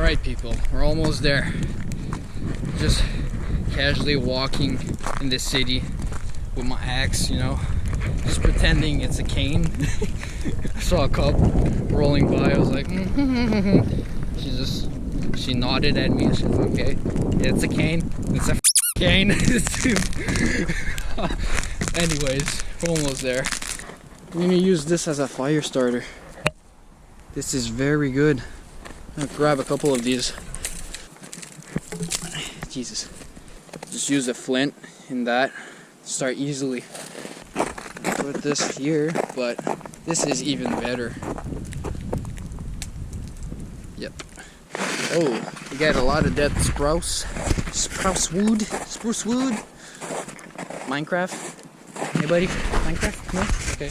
Alright people, we're almost there. Just casually walking in the city with my axe, you know, just pretending it's a cane. I saw a cop rolling by, I was like, she nodded at me and she's like, okay, it's a cane, it's a cane. Anyways, we're almost there. I'm gonna use this as a fire starter. This is very good. I'm gonna grab a couple of these. Jesus. Just use a flint in that. Start easily. Put this here, but this is even better. Yep. Oh, you got a lot of dead spruce wood. Minecraft? Anybody? Minecraft? No? Okay.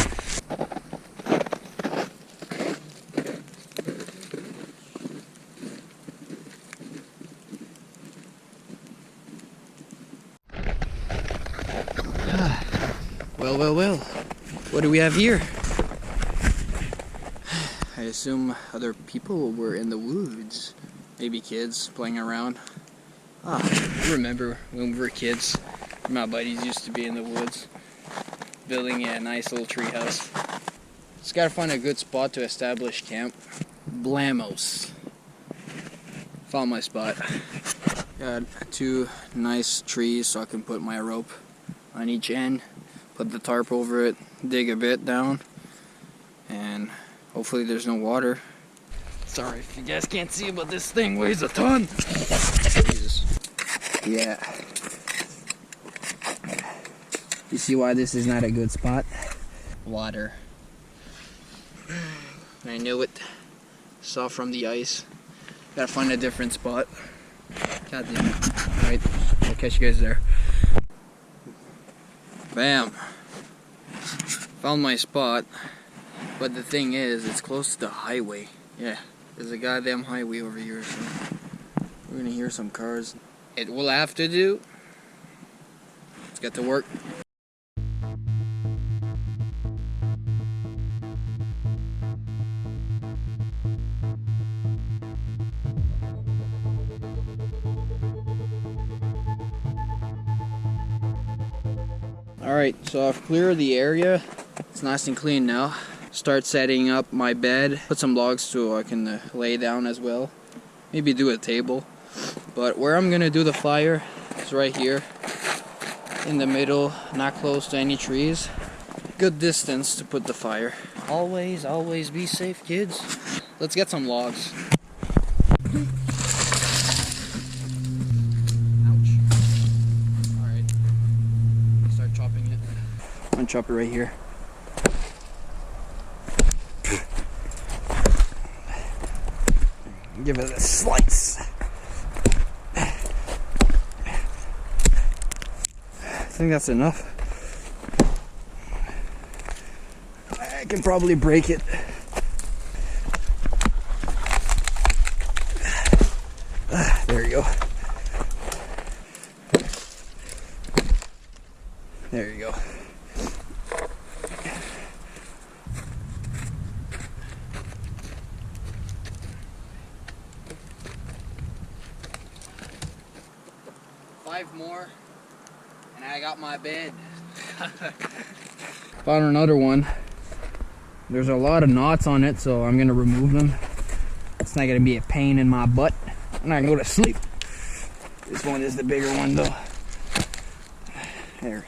Well. What do we have here? I assume other people were in the woods. Maybe kids playing around. I remember when we were kids, my buddies used to be in the woods, building a nice little tree house. Just gotta find a good spot to establish camp. Blamos. Found my spot. Got 2 nice trees so I can put my rope on each end. Put the tarp over it, dig a bit down, and hopefully there's no water. Sorry if you guys can't see, but this thing weighs a ton. Jesus. Yeah. You see why this is not a good spot? Water. I knew it. Saw from the ice. Gotta find a different spot. God damn it. Alright, I'll catch you guys there. Bam! Found my spot, but the thing is, it's close to the highway. Yeah, there's a goddamn highway over here, so we're gonna hear some cars. It will have to do. Let's get to work. Alright, so I've cleared the area. It's nice and clean now. Start setting up my bed. Put some logs so I can lay down as well. Maybe do a table. But where I'm gonna do the fire is right here. In the middle, not close to any trees. Good distance to put the fire. Always be safe, kids. Let's get some logs. I'm gonna chop it right here. Give it a slice. I think that's enough. I can probably break it. There you go. There you go. Five more, and I got my bed. Found another one. There's a lot of knots on it, so I'm gonna remove them. It's not gonna be a pain in my butt when I go to sleep. This one is the bigger one, though. There.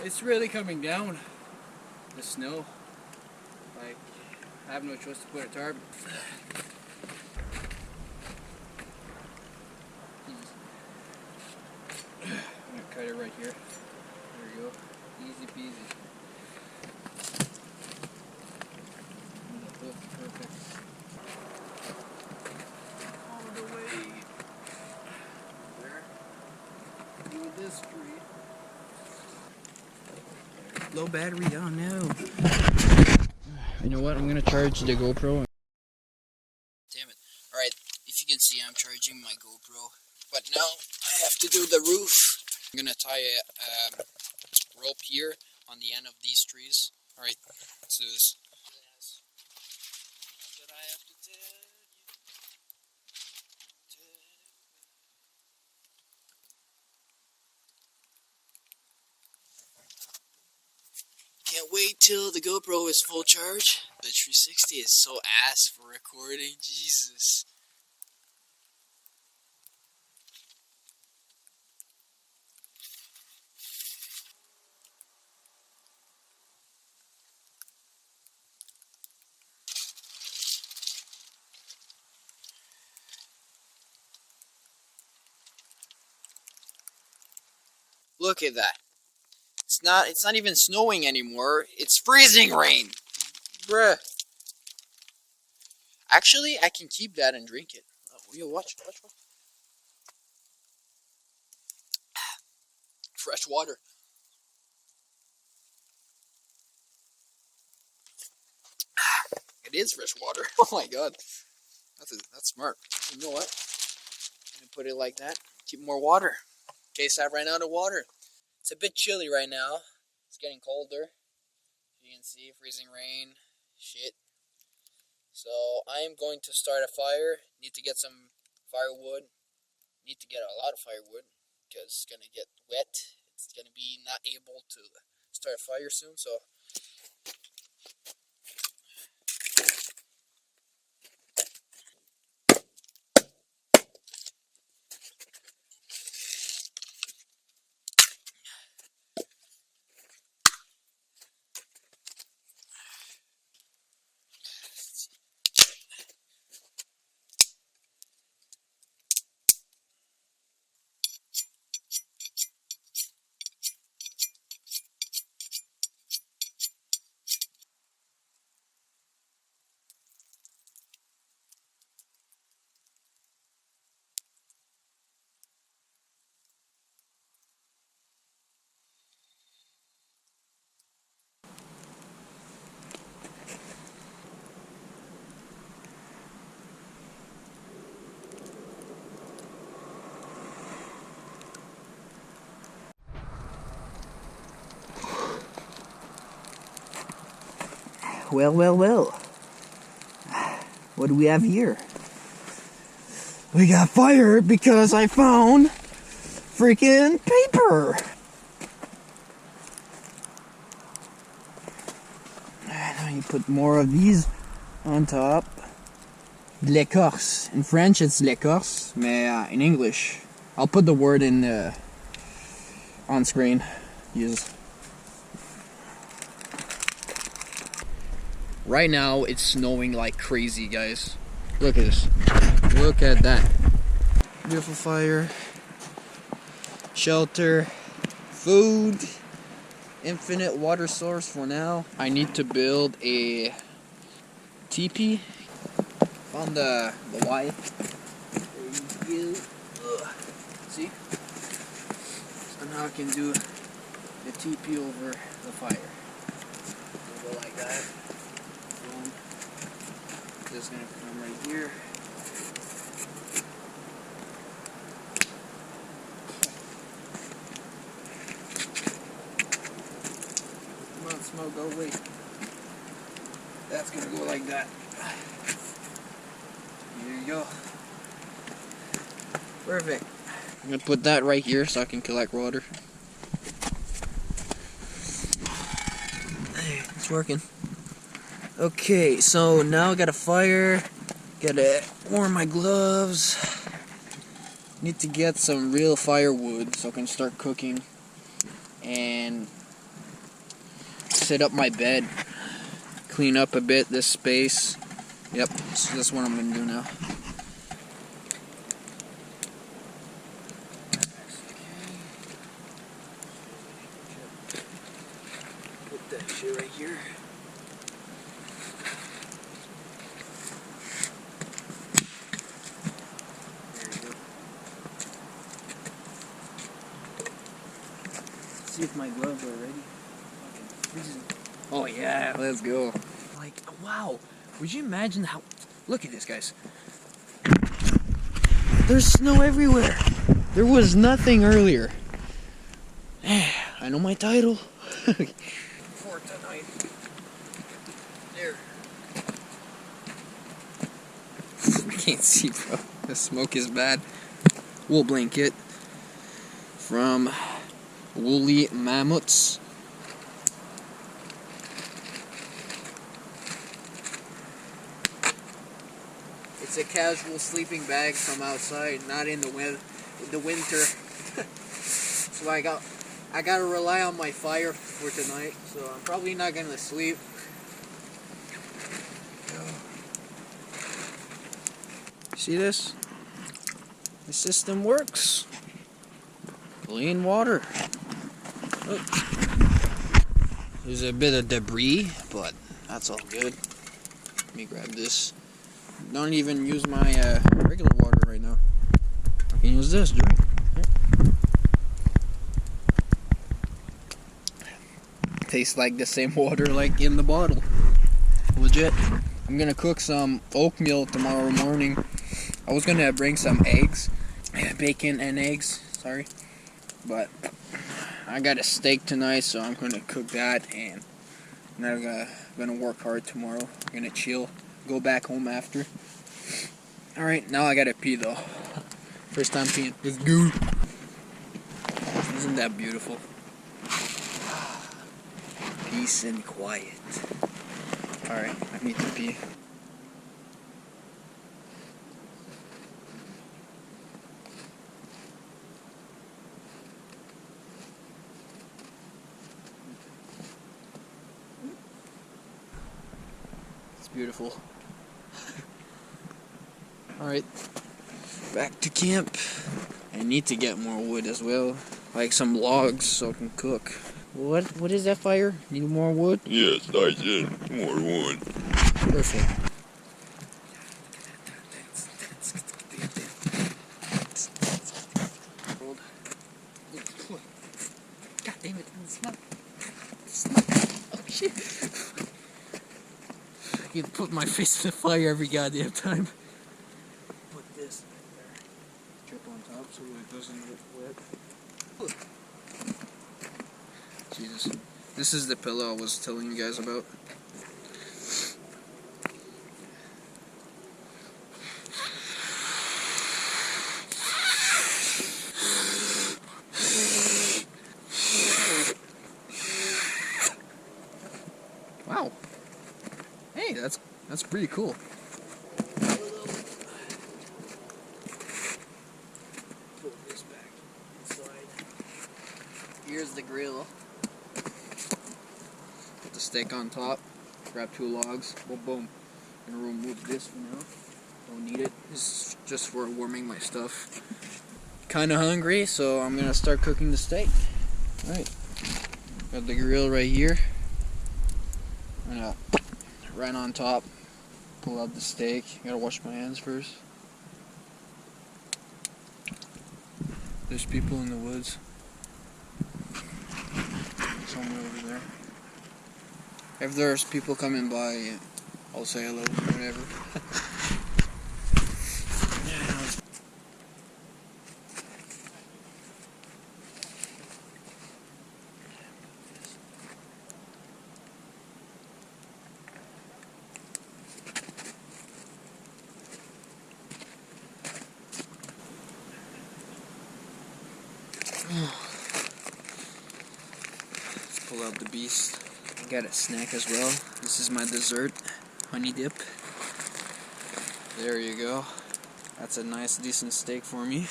'Cause it's really coming down, the snow. Like, I have no choice to put a tarp. I'm gonna cut it right here. There you go. Easy peasy. Low battery, oh no. You know what, I'm gonna charge the GoPro. Damn it. Alright, if you can see, I'm charging my GoPro. But now, I have to do the roof. I'm gonna tie a rope here on the end of these trees. Alright, let's do this. That I have to tell you. Can't wait till the GoPro is full charge. The 360 is so ass for recording, Jesus. Look at that. It's not even snowing anymore. It's freezing rain. Bruh. Actually, I can keep that and drink it. Oh, yo, watch. Fresh water. It is fresh water. Oh my god. That's smart. You know what? I'm gonna put it like that. Keep more water. In case I ran out of water. It's a bit chilly right now. It's getting colder. You can see freezing rain. Shit. So I am going to start a fire. Need to get some firewood. Need to get a lot of firewood because it's gonna get wet. It's gonna be not able to start a fire soon. So well. What do we have here? We got fire because I found freaking paper. Now you put more of these on top. De l'écorce. In French it's l'écorce, mais in English, I'll put the word in on screen. Use. Right now it's snowing like crazy, guys. Look at this. Look at that. Beautiful fire. Shelter. Food. Infinite water source for now. I need to build a teepee. Found the wire. There you go. Ugh. See? So now I can do the teepee over the fire. Go like that. Boom. This is gonna come right here. Come on, smoke, go away. That's gonna go like that. There you go. Perfect. I'm gonna put that right here so I can collect water. Hey, it's working. Okay, so now I got a fire. Gotta warm my gloves. Need to get some real firewood so I can start cooking. And set up my bed. Clean up a bit this space. Yep, so that's what I'm gonna do now. Put that shit right here. There you go. See if my gloves are ready. Okay. Oh yeah, let's go. Like, wow, would you imagine how... Look at this, guys. There's snow everywhere. There was nothing earlier. I know my title. For tonight. There. I can't see, bro. The smoke is bad. Wool blanket from Woolly Mammoths. It's a casual sleeping bag from outside, not in the winter. So I gotta rely on my fire for tonight. So I'm probably not gonna sleep. See this? The system works. Clean water. Look. There's a bit of debris, but that's all good. Let me grab this. Don't even use my regular water right now. I can use this, drink. Tastes like the same water like in the bottle. Legit. I'm gonna cook some oatmeal tomorrow morning. I was gonna bring some eggs. Bacon and eggs, sorry. But I got a steak tonight, so I'm gonna cook that, and I'm gonna work hard tomorrow. I'm gonna chill. Go back home after. Alright, now I gotta pee though. First time peeing. Let's go. Isn't that beautiful? Peace and quiet. Alright, I need to pee. It's beautiful. Alright, back to camp. I need to get more wood as well, like some logs so I can cook. What is that fire? Need more wood? Yes, Tyson, more wood. Perfect. God damn it, it's not. Oh shit. I can put my face in the fire every goddamn time. Put this there. Drip on top so it doesn't get wet. Jesus. This is the pillow I was telling you guys about. Wow. Hey, that's pretty cool. Pull this back inside. Here's the grill. Put the steak on top. Grab 2 logs. Boom, boom. I'm gonna remove this for now. Don't need it. This is just for warming my stuff. Kinda hungry, so I'm gonna start cooking the steak. Alright. Got the grill right here. I'm gonna right on top. Pull out the steak. Gotta wash my hands first. There's people in the woods. Somewhere over there. If there's people coming by, I'll say hello, whatever. Let's pull out the beast. I got a snack as well. This is my dessert, honey dip. There you go. That's a nice, decent steak for me.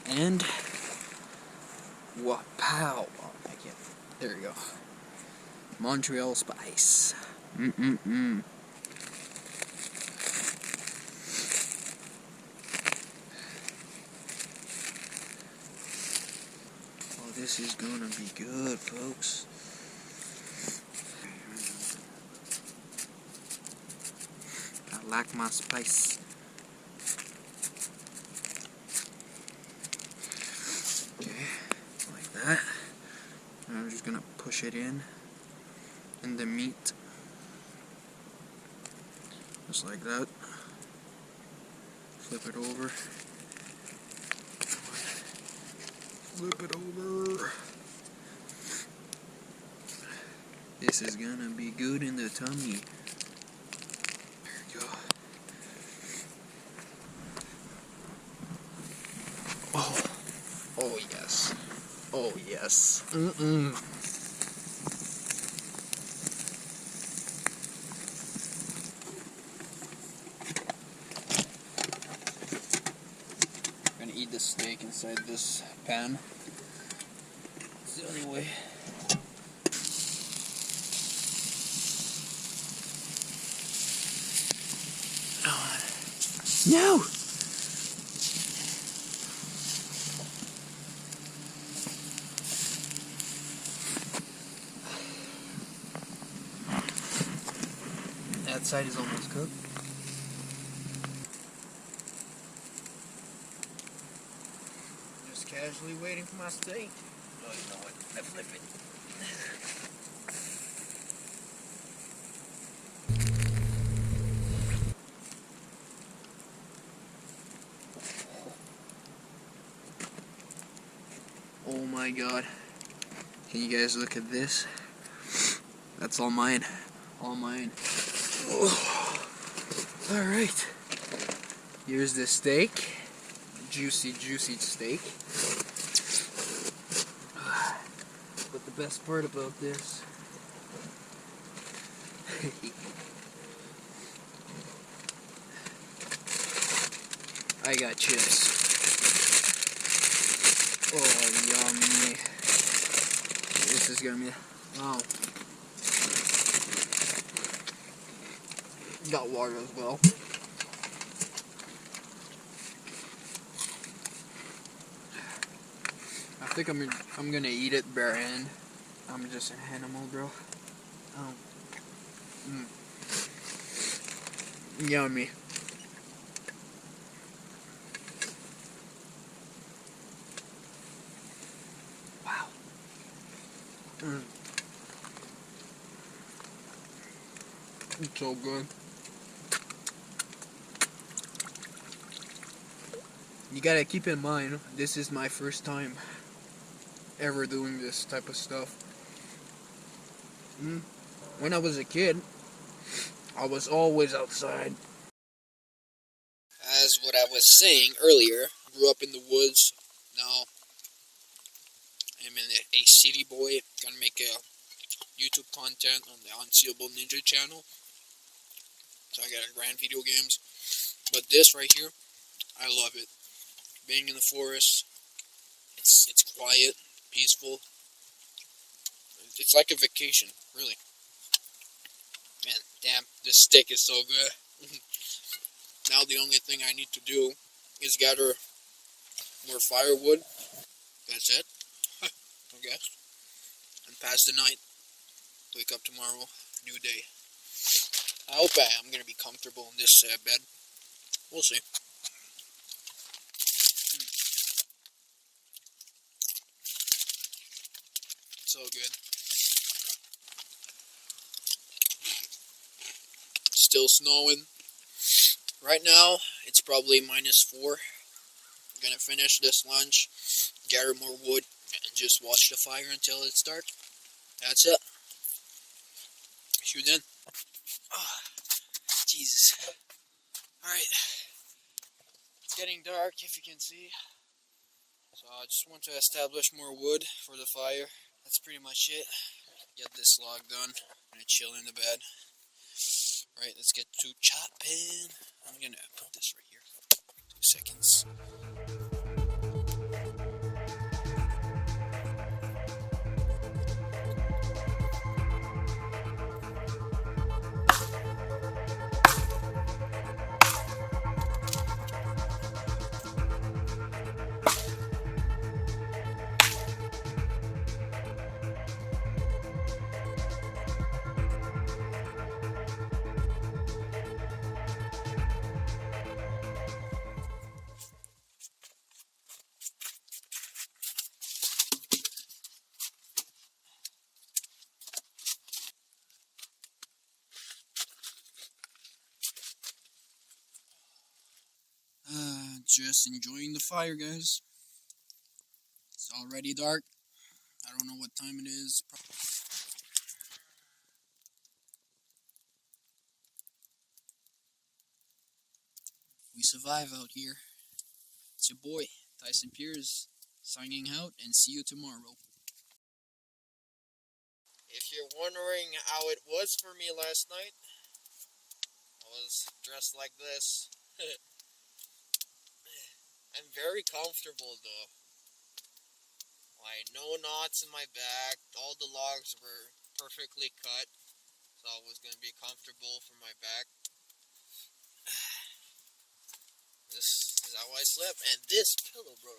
And pow! Oh, I can't. There you go. Montreal spice. Oh, this is gonna be good, folks. I like my spice. Okay, like that. And I'm just gonna push it in. and the meat. Just like that. Flip it over. Flip it over. This is gonna be good in the tummy. There you go. Oh. Oh yes. Oh yes. I'm gonna eat the steak inside this pan. It's the only way. No! That side is almost cooked. Just casually waiting for my steak. Oh, you know what? I flip it. Oh my god. Can you guys look at this? That's all mine. All mine. Oh. Alright. Here's the steak. Juicy, juicy steak. But the best part about this I got chips. Oh, yummy. This is gonna be... Wow. Got water as well. I think I'm gonna eat it bare hand. I'm just an animal, bro. Oh. Yummy. Wow. It's so good. You gotta keep in mind, this is my first time ever doing this type of stuff. When I was a kid, I was always outside. As what I was saying earlier, grew up in the woods. Now I'm a city boy. Gonna make a YouTube content on the Unseeable Ninja channel. So I got grand video games. But this right here, I love it. Being in the forest, it's quiet, peaceful. It's like a vacation, really. Man, damn, this steak is so good. Now the only thing I need to do is gather more firewood. That's it, I guess. And pass the night. Wake up tomorrow, new day. I hope I'm going to be comfortable in this bed. We'll see. So good. Still snowing. Right now, it's probably -4. I'm gonna finish this lunch, gather more wood, and just watch the fire until it's dark. That's it. Shoot in. Oh, Jesus. Alright. It's getting dark, if you can see. So I just want to establish more wood for the fire. That's pretty much it. Get this log done. I'm gonna chill in the bed. Alright, let's get to chopping. I'm gonna put this right here. 2 seconds. just enjoying the fire, guys. It's already dark. I don't know what time it is. We survive out here. It's your boy, Tyson Pierce, signing out, and see you tomorrow. If you're wondering how it was for me last night, I was dressed like this. I'm very comfortable though. Like, no knots in my back, all the logs were perfectly cut, so it was going to be comfortable for my back. This is how I slept, and this pillow, bro,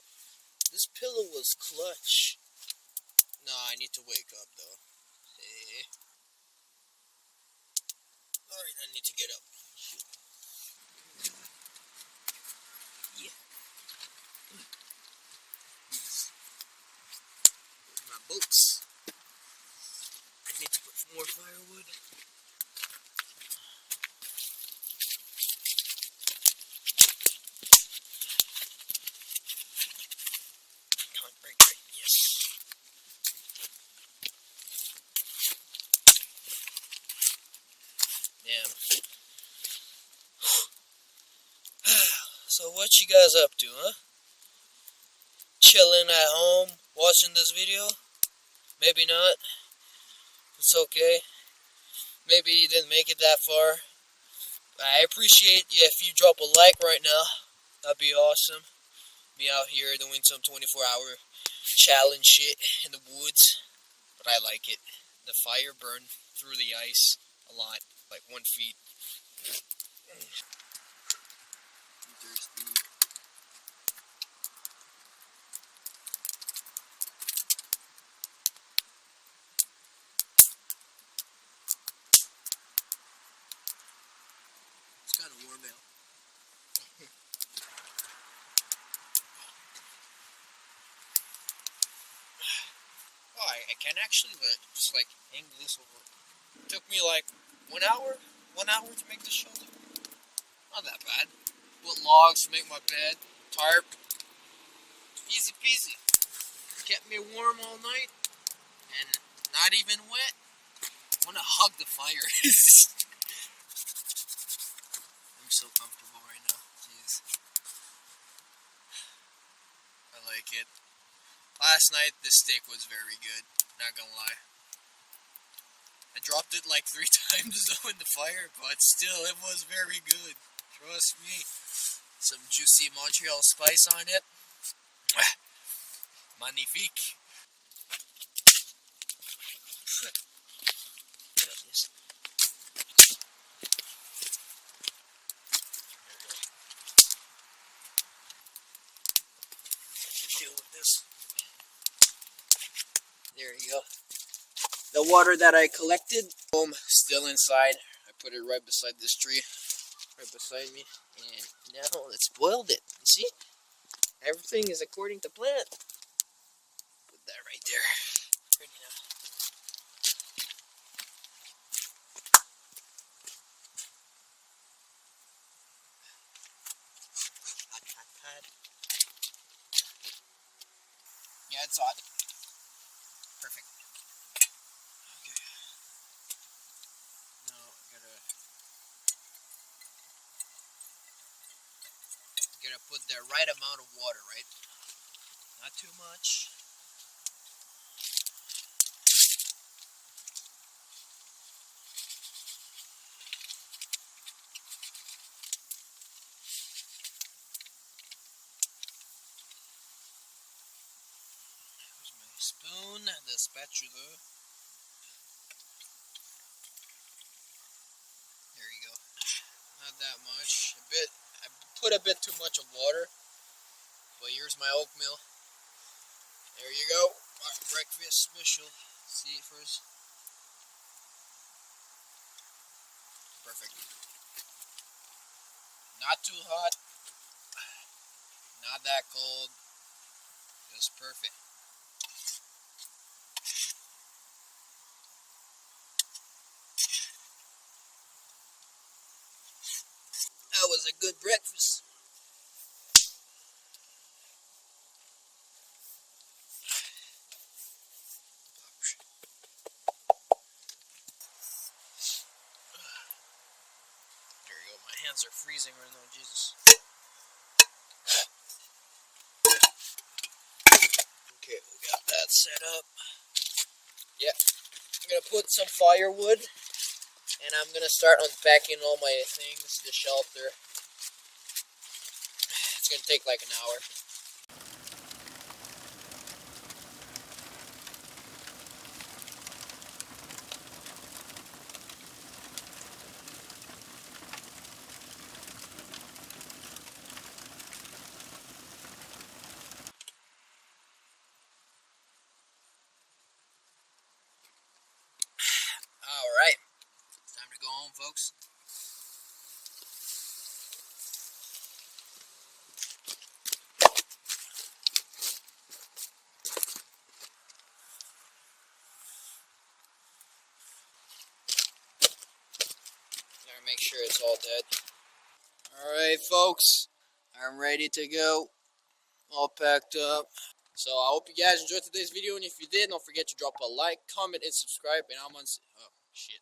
this pillow was clutch. No, I need to wake up though. Alright, I need to get up. Yeah. My boots. I need to put some more firewood. Right, yes. Damn. So what you guys up to, huh? Chilling at home, watching this video? Maybe not. It's okay. Maybe you didn't make it that far. I appreciate you if you drop a like right now. That'd be awesome. Me out here doing some 24-hour challenge shit in the woods. But I like it. The fire burned through the ice a lot, like 1 feet. I'm thirsty. It's kind of warm out. Oh, I can actually just like hang this over. It took me like 1 hour to make this shelter. Not that bad. Put logs to make my bed, tarp. Easy peasy. Kept me warm all night and not even wet. I want to hug the fire. I'm so comfortable right now. Jeez. I like it. Last night, this steak was very good. Not gonna lie. I dropped it like 3 times though in the fire, but still, it was very good. Trust me. Some juicy Montreal spice on it. Magnifique. Deal with this. There you go. The water that I collected, still inside. I put it right beside this tree, right beside me, and now it's boiled it. You see? Everything is according to plan. Put that right there. Ready now. Hot. Yeah, it's hot. Perfect. Okay. Now gotta put the right amount of water, right? Not too much. Here's my spoon, the spatula. There you go. Not that much. I put a bit too much of water. But here's my oatmeal. There you go. Our breakfast special. See it first. Perfect. Not too hot. Not that cold. Just perfect. That was a good breakfast. hands are freezing right now, Jesus. Okay, we got that set up. Yeah, I'm gonna put some firewood, and I'm gonna start unpacking all my things, the shelter. It's gonna take like an hour. Alright, it's time to go home, folks. Gotta make sure it's all dead. Alright, folks, I'm ready to go. All packed up. So I hope you guys enjoyed today's video, and if you did, don't forget to drop a like, comment, and subscribe. And I'm on. Oh shit,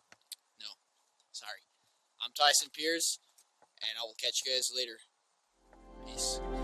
no, sorry. I'm Tyson Pierce, and I will catch you guys later. Peace.